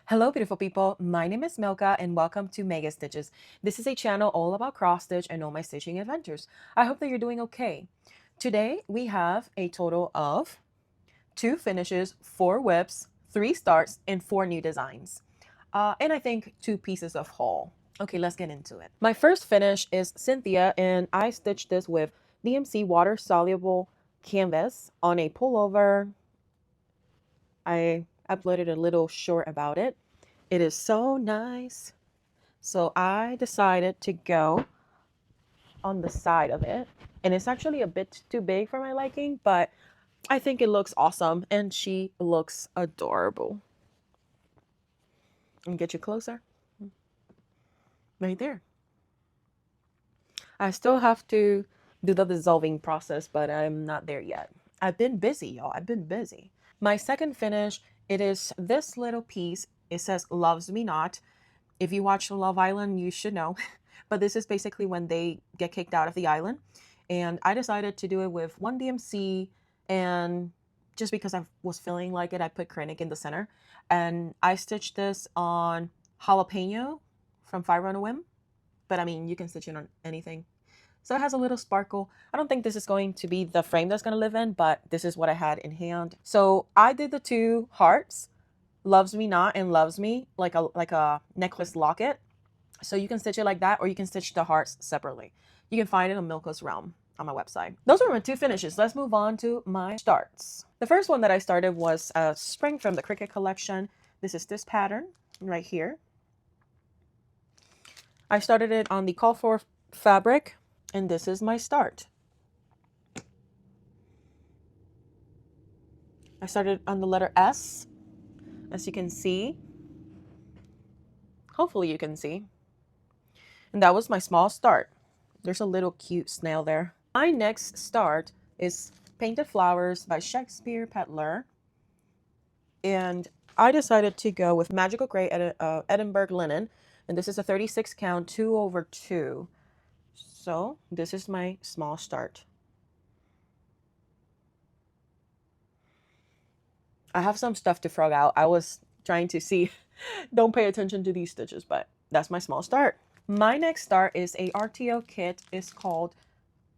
Hello beautiful people, my name is Milka and welcome to Mega Stitches. This is a channel all about cross stitch and all my stitching adventures. I hope that you're doing okay. Today we have a total of 2 finishes, 4 whips, 3 starts, and 4 new designs. And I think 2 pieces of haul. Okay, let's get into it. My first finish is Cynthia and I stitched this with DMC water soluble canvas on a pullover. I uploaded a little short about it. It is so nice. So I decided to go on the side of it. And it's actually a bit too big for my liking, but I think it looks awesome and she looks adorable. And get you closer. Right there. I still have to do the dissolving process, but I'm not there yet. I've been busy, y'all. I've been busy. My second finish, it is this little piece. It says Loves Me Not. If you watch Love Island, you should know. But this is basically when they get kicked out of the island. And I decided to do it with 1 DMC. And just because I was feeling like it, I put Krennic in the center. And I stitched this on Jalapeno from Fire on a Whim. But I mean, you can stitch it on anything. So it has a little sparkle. I don't think this is going to be the frame that's going to live in, but this is what I had in hand. So I did the 2 hearts, Loves Me Not and Loves Me, like a necklace locket. So you can stitch it like that, or you can stitch the hearts separately. You can find it on Milka's Realm on my website. Those are my 2 finishes. Let's move on to my starts. The first one that I started was a Spring from the Cricut collection. This is this pattern right here. I started it on the Call For fabric, and this is my start. I started on the letter S, as you can see. Hopefully you can see. And that was my small start. There's a little cute snail there. My next start is Painted Flowers by Shakespeare Peddler. And I decided to go with Magical Gray Edinburgh Linen. And this is a 36 count 2/2. So this is my small start. I have some stuff to frog out. I was trying to see. Don't pay attention to these stitches, but that's my small start. My next start is a RTO kit. It's called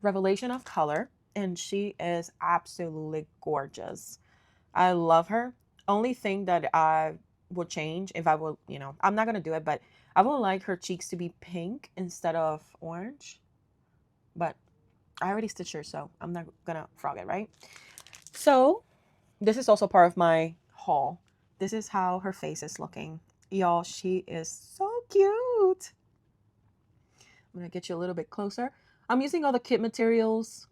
Revelation of Color, and she is absolutely gorgeous. I love her. Only thing that I would change if I would, I'm not going to do it, but I would like her cheeks to be pink instead of orange. But I already stitched her, so I'm not going to frog it, right? So this is also part of my haul. This is how her face is looking. Y'all, she is so cute. I'm going to get you a little bit closer. I'm using all the kit materials.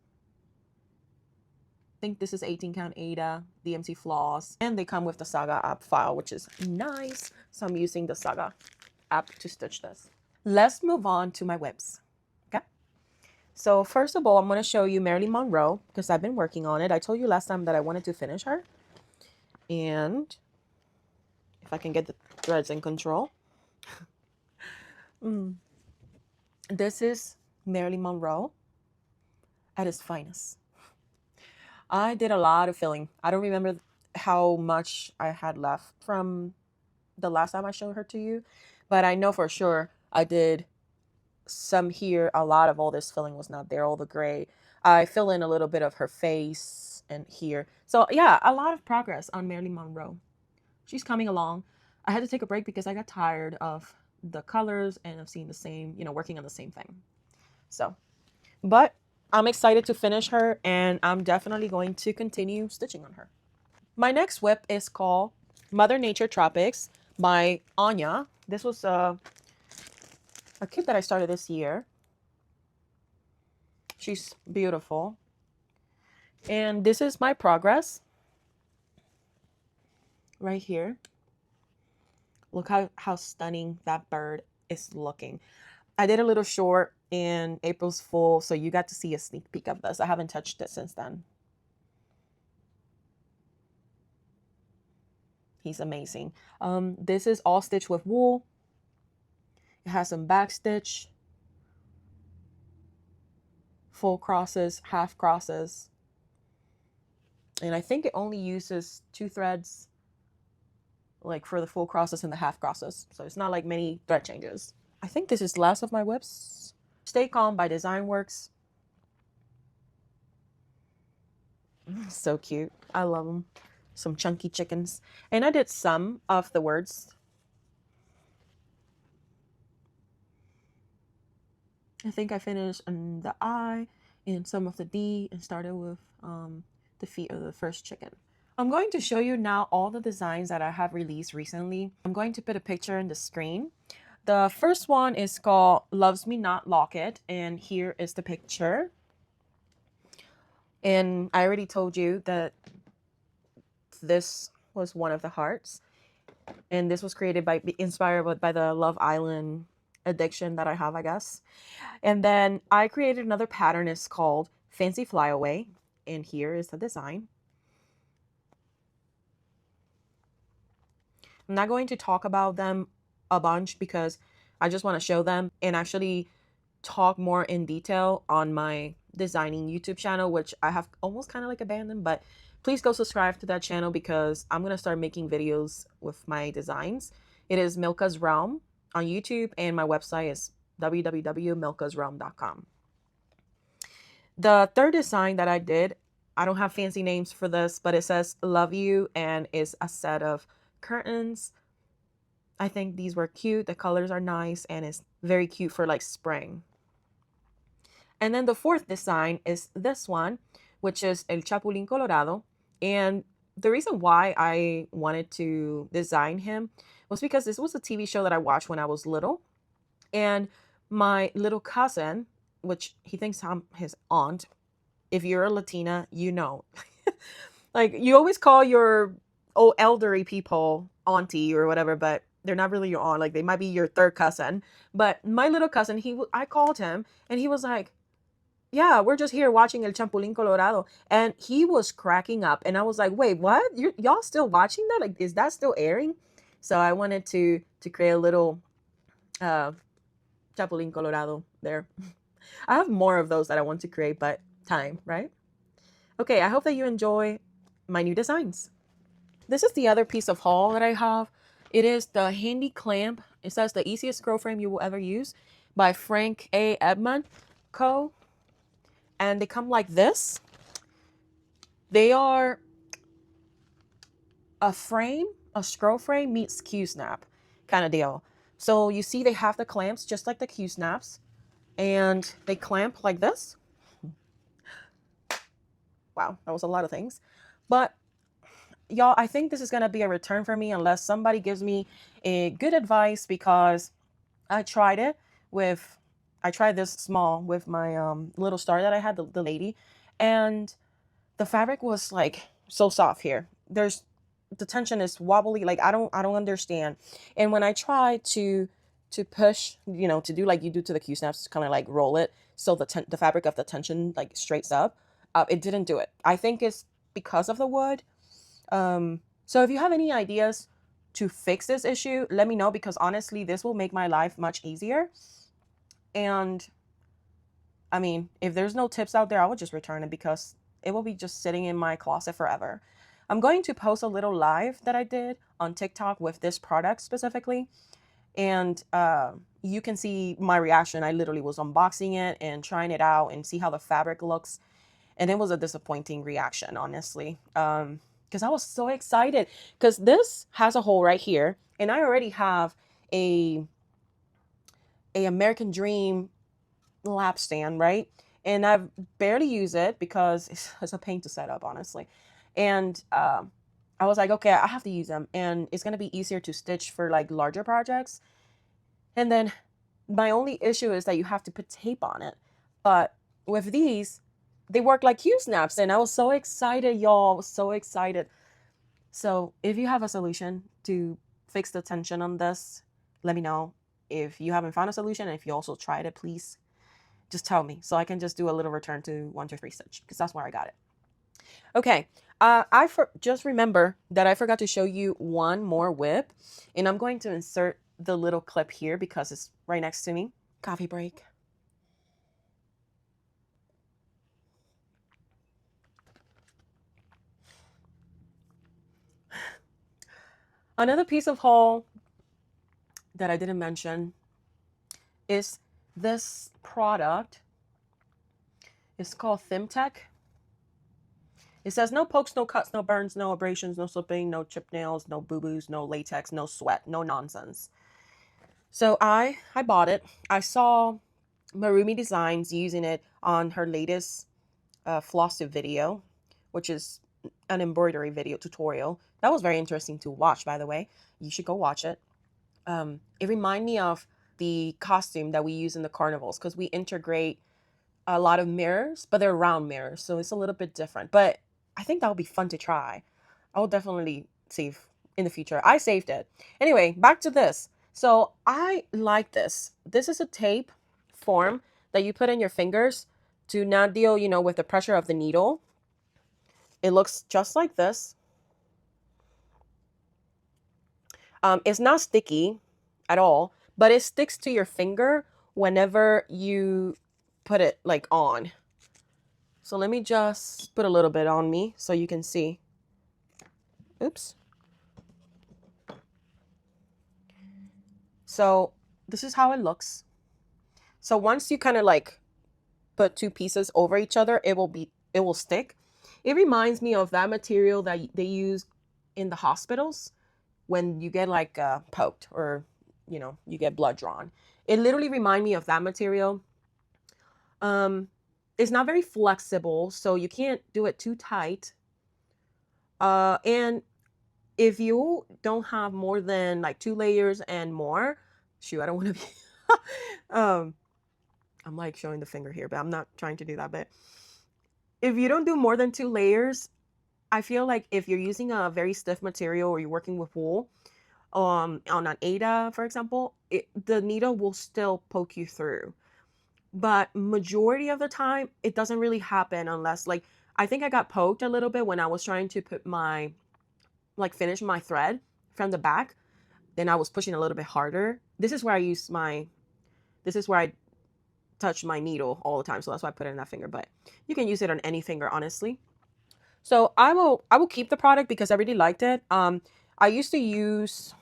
I think this is 18 count Ada, DMC floss, and they come with the Saga app file, which is nice. So I'm using the Saga app to stitch this. Let's move on to my whips. Okay. So first of all, I'm going to show you Marilyn Monroe because I've been working on it. I told you last time that I wanted to finish her. And if I can get the threads in control. This is Marilyn Monroe at its finest. I did a lot of filling. I don't remember how much I had left from the last time I showed her to you, but I know for sure I did some here. A lot of all this filling was not there, all the gray. I fill in a little bit of her face and here. So yeah, a lot of progress on Marilyn Monroe. She's coming along. I had to take a break because I got tired of the colors and of seeing the same, working on the same thing. So, but I'm excited to finish her and I'm definitely going to continue stitching on her. My next whip is called Mother Nature Tropics by Anya. This was a kit that I started this year. She's beautiful. And this is my progress right here. Look how stunning that bird is looking. I did a little short in April's Fool, so you got to see a sneak peek of this. I haven't touched it since then. He's amazing. This is all stitched with wool. It has some back stitch, full crosses, half crosses. And I think it only uses 2 threads, like for the full crosses and the half crosses. So it's not like many thread changes. I think this is last of my WIPs. Stay Calm by Design Works. So cute. I love them. Some chunky chickens. And I did some of the words. I think I finished on the I and some of the D and started with the feet of the first chicken. I'm going to show you now all the designs that I have released recently. I'm going to put a picture in the screen. The first one is called Loves Me Not Locket, and here is the picture. And I already told you that this was one of the hearts, and this was created by, inspired by the Love Island addiction that I have, I guess. And then I created another pattern. It's called Fancy Flyaway, and here is the design. I'm not going to talk about them a bunch because I just want to show them and actually talk more in detail on my designing YouTube channel, which I have almost kind of like abandoned, but please go subscribe to that channel because I'm going to start making videos with my designs. It is Milka's Realm on YouTube, and my website is www.milkasrealm.com. The third design that I did, I don't have fancy names for this, but it says Love You and is a set of curtains. I think these were cute. The colors are nice and it's very cute for like spring. And then the fourth design is this one, which is El Chapulín Colorado. And the reason why I wanted to design him was because this was a TV show that I watched when I was little. And my little cousin, which he thinks I'm his aunt. If you're a Latina, you know. Like, you always call your elderly people auntie or whatever, but they're not really your aunt. Like, they might be your third cousin. But my little cousin, I called him, and he was like, yeah, we're just here watching El Chapulín Colorado. And he was cracking up. And I was like, wait, what? Y'all still watching that? Like, is that still airing? So I wanted to create a little Chapulín Colorado there. I have more of those that I want to create, but time, right? Okay, I hope that you enjoy my new designs. This is the other piece of haul that I have. It is the handy clamp. It says the easiest scroll frame you will ever use by Frank A. Edmund Co. And they come like this. They are a frame, a scroll frame meets Q-snap kind of deal. So you see they have the clamps just like the Q-snaps. And they clamp like this. Wow, that was a lot of things. But y'all, I think this is going to be a return for me unless somebody gives me a good advice, because I tried this small with my little star that I had, the lady, and the fabric was like so soft here. The tension is wobbly, like I don't understand. And when I try to push, to do like you do to the Q-snaps, kind of like roll it so the fabric of the tension like straightens up, it didn't do it. I think it's because of the wood. So if you have any ideas to fix this issue, let me know, because honestly, this will make my life much easier. And I mean, if there's no tips out there, I would just return it because it will be just sitting in my closet forever. I'm going to post a little live that I did on TikTok with this product specifically. And you can see my reaction. I literally was unboxing it and trying it out and see how the fabric looks. And it was a disappointing reaction, honestly. Because I was so excited. Because this has a hole right here. And I already have a American Dream lap stand, right? And I've barely used it because it's a pain to set up, honestly. And I was like, okay, I have to use them. And it's going to be easier to stitch for like larger projects. And then my only issue is that you have to put tape on it. But with these, they work like Q-snaps. And I was so excited, y'all. I was so excited. So if you have a solution to fix the tension on this, let me know. If you haven't found a solution, and if you also tried it, please just tell me so I can just do a little return to 123 Stitch, because that's where I got it. Okay, just remember that I forgot to show you one more WIP, and I'm going to insert the little clip here because it's right next to me. Coffee break. Another piece of haul that I didn't mention is this product. It's called ThimTech. It says no pokes, no cuts, no burns, no abrasions, no slipping, no chipped nails, no boo-boos, no latex, no sweat, no nonsense. So I bought it. I saw Marumi Designs using it on her latest Flosstube video, which is an embroidery video tutorial. That was very interesting to watch, by the way. You should go watch it. It reminded me of the costume that we use in the carnivals because we integrate a lot of mirrors, but they're round mirrors, so it's a little bit different. But I think that would be fun to try. I will definitely save in the future. I saved it. Anyway, back to this. So I like this. This is a tape form that you put in your fingers to not deal, with the pressure of the needle. It looks just like this. It's not sticky at all, but it sticks to your finger whenever you put it like on. So let me just put a little bit on me so you can see. Oops. So this is how it looks. So once you kind of like put two pieces over each other, it will stick. It reminds me of that material that they use in the hospitals when you get like poked or you get blood drawn. It literally reminds me of that material. It's not very flexible, so you can't do it too tight. And if you don't have more than like 2 layers and more, shoot, I don't want to be I'm like showing the finger here, but I'm not trying to do that. But if you don't do more than 2 layers, I feel like if you're using a very stiff material or you're working with wool, on an Ada, for example, the needle will still poke you through. But majority of the time, it doesn't really happen unless, like, I think I got poked a little bit when I was trying to put finish my thread from the back. Then I was pushing a little bit harder. This is where I touch my needle all the time. So that's why I put it in that finger, but you can use it on any finger, honestly. So I will keep the product because I really liked it. I used to use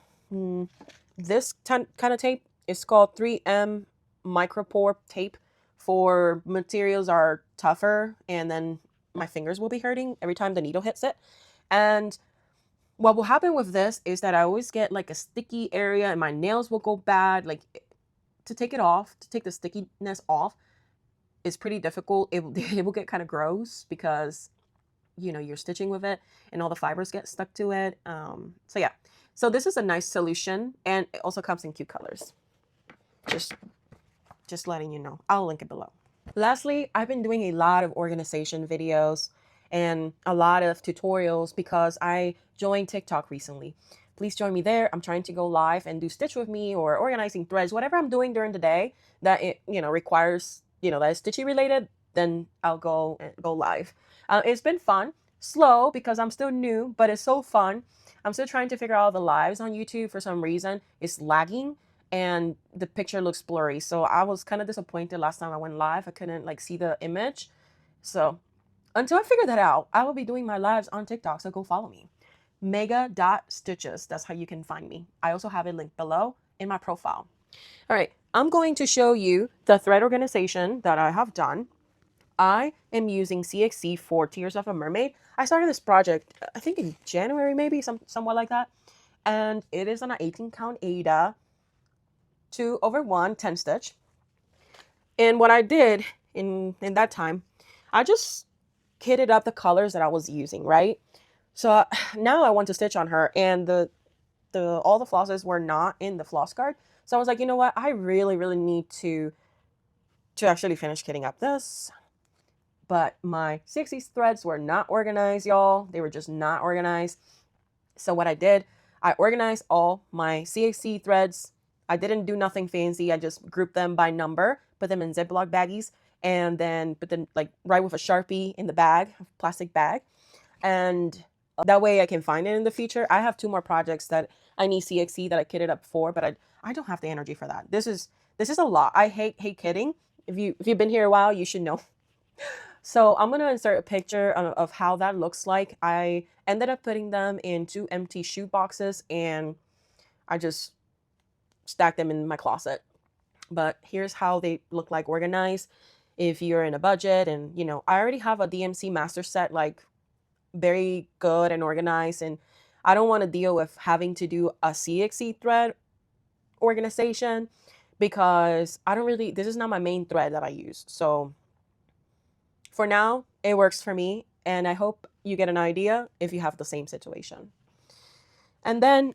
this kind of tape. It's called 3M micropore tape for materials are tougher, and then my fingers will be hurting every time the needle hits it. And what will happen with this is that I always get like a sticky area and my nails will go bad. Like, to take the stickiness off is pretty difficult. It will get kind of gross because you're stitching with it and all the fibers get stuck to it. So yeah, so this is a nice solution, and it also comes in cute colors. Just letting you know. I'll link it below. Lastly, I've been doing a lot of organization videos and a lot of tutorials because I joined TikTok recently. Please join me there. I'm trying to go live and do Stitch with me or organizing threads, whatever I'm doing during the day that it requires that is Stitchy related. Then I'll go live. It's been fun, slow because I'm still new, but it's so fun. I'm still trying to figure out the lives on YouTube. For some reason, it's lagging and the picture looks blurry. So I was kind of disappointed last time I went live. I couldn't like see the image. So until I figure that out, I will be doing my lives on TikTok. So go follow me. Mega.stitches. That's how you can find me. I also have it linked below in my profile. All right, I'm going to show you the thread organization that I have done. I am using CXC for Tears of a Mermaid. I started this project, I think in January, maybe, somewhat like that. And it is on an 18 count Ada, 2/1 10 stitch. And what I did in that time, I just kitted up the colors that I was using, right? So now I want to stitch on her, and all the flosses were not in the floss card. So I was like, you know what? I really, really need to actually finish kitting up this. But my 60s threads were not organized, y'all. They were just not organized. So what I did, I organized all my CXC threads. I didn't do nothing fancy. I just grouped them by number, put them in Ziploc baggies, and then put them like right with a Sharpie in the bag, plastic bag. And that way I can find it in the future. I have 2 more projects that I need CXC that I kitted up for, but I don't have the energy for that. This is a lot. I hate kitting. If you've been here a while, you should know. So I'm gonna insert a picture of how that looks like. I ended up putting them in 2 empty shoe boxes and I just stacked them in my closet. But here's how they look like organized. If you're in a budget and, you know, I already have a DMC master set, like very good and organized, and I don't want to deal with having to do a CXC thread organization because I don't really, this is not my main thread that I use. So for now, it works for me, and I hope you get an idea if you have the same situation. And then,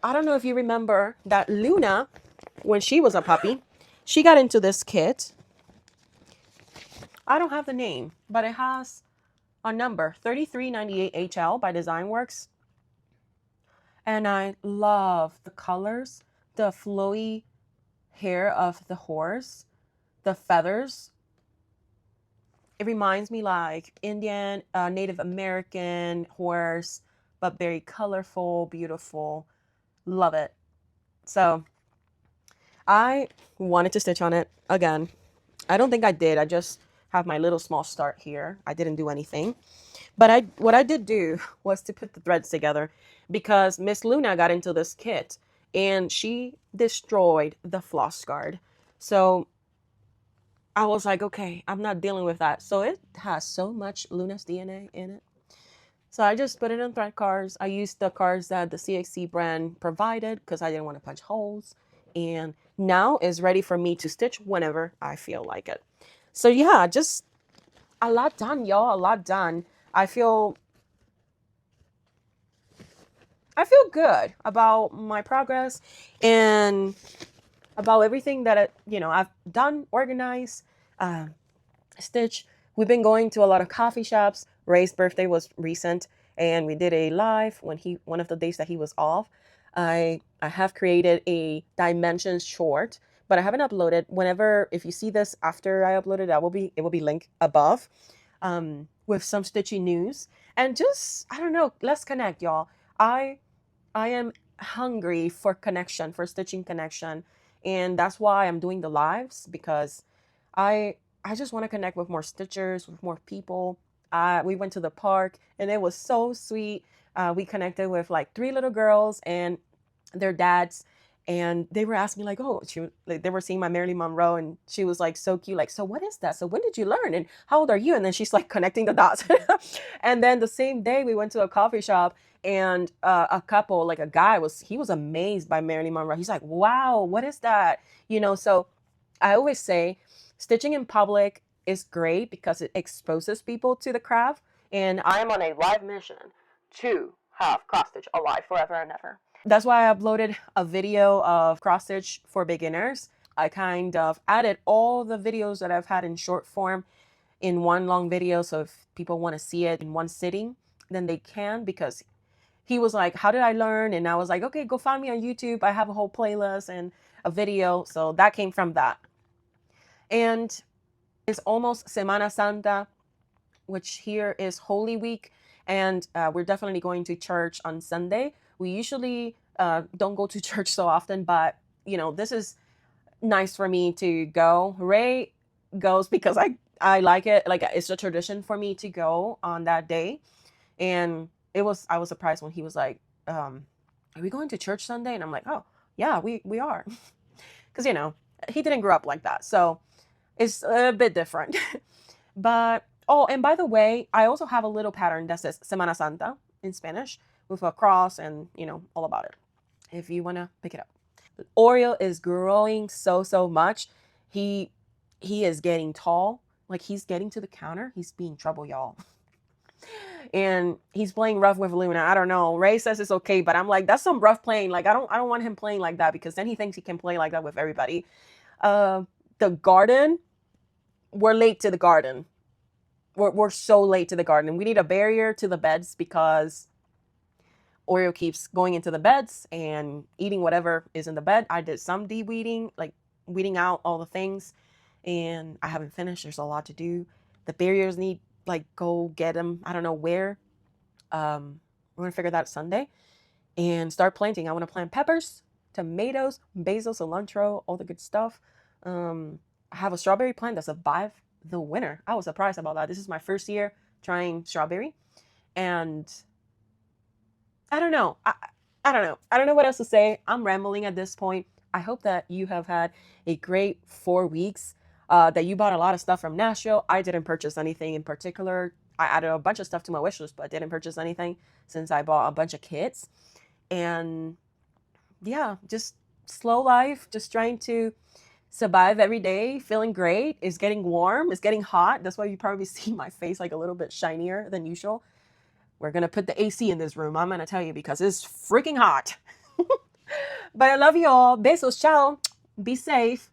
I don't know if you remember that Luna, when she was a puppy, she got into this kit. I don't have the name, but it has a number, 3398HL by Designworks. And I love the colors, the flowy hair of the horse, the feathers. It reminds me like Indian, Native American horse, but very colorful, beautiful. Love it. So I wanted to stitch on it again. I don't think I did. I just have my little small start here. I didn't do anything. But what I did do was to put the threads together because Miss Luna got into this kit and she destroyed the floss guard. So I was like, okay, I'm not dealing with that. So it has so much Luna's DNA in it. So I just put it in thread cards. I used the cards that the CXC brand provided because I didn't want to punch holes. And now is ready for me to stitch whenever I feel like it. So yeah, just a lot done, y'all. A lot done. I feel good about my progress and about everything that I've done, organized, stitch. We've been going to a lot of coffee shops. Ray's birthday was recent, and we did a live when one of the days that he was off. I have created a dimensions short, but I haven't uploaded. If you see this after I uploaded, it will be linked above, with some stitchy news. And just, I don't know, let's connect, y'all. I am hungry for connection, for stitching connection, and that's why I'm doing the lives, because I just want to connect with more stitchers, with more people. We went to the park and it was so sweet. We connected with like 3 little girls and their dads, and they were asking me like, oh, they were seeing my Marilyn Monroe, and she was like so cute, like, so what is that? So when did you learn? And how old are you? And then she's like connecting the dots. And then the same day we went to a coffee shop, and a couple, like a guy, was amazed by Marilyn Monroe. He's like, wow, what is that? So I always say stitching in public is great because it exposes people to the craft. And I am on a live mission to have cross stitch alive forever and ever. That's why I uploaded a video of cross stitch for beginners. I kind of added all the videos that I've had in short form in one long video. So if people want to see it in one sitting, then they can, because he was like, how did I learn? And I was like, okay, go find me on YouTube. I have a whole playlist and a video. So that came from that. And it's almost Semana Santa, which here is Holy Week. And we're definitely going to church on Sunday. We usually don't go to church so often, but this is nice for me to go. Ray goes because I like it. Like, it's a tradition for me to go on that day. And I was surprised when he was like, are we going to church Sunday? And I'm like, oh yeah, we are. Because he didn't grow up like that, so it's a bit different. But oh, and by the way, I also have a little pattern that says Semana Santa in Spanish with a cross and all about it, if you want to pick it up. Oreo is growing so much. He is getting tall. Like, he's getting to the counter. He's being trouble, y'all. And he's playing rough with Luna. I don't know. Ray says it's okay, but I'm like, that's some rough playing. Like, I don't want him playing like that, because then he thinks he can play like that with everybody. The garden, we're late to the garden. We're so late to the garden. We need a barrier to the beds because Oreo keeps going into the beds and eating whatever is in the bed. I did some de-weeding, like weeding out all the things, and I haven't finished. There's a lot to do. The barriers need, like, go get them. I don't know where. We're gonna figure that out Sunday and start planting. I want to plant peppers, tomatoes, basil, cilantro, all the good stuff. I have a strawberry plant that's a the winner. I was surprised about that. This is my first year trying strawberry, and I don't know. I don't know. I don't know what else to say. I'm rambling at this point. I hope that you have had a great 4 weeks, that you bought a lot of stuff from Nashville. I didn't purchase anything in particular. I added a bunch of stuff to my wish list, but I didn't purchase anything since I bought a bunch of kits. And yeah, just slow life, just trying to survive every day, feeling great. It's getting warm, it's getting hot. That's why you probably see my face like a little bit shinier than usual. We're gonna put the AC in this room, I'm gonna tell you, because it's freaking hot. But I love you all. Besos, ciao. Be safe.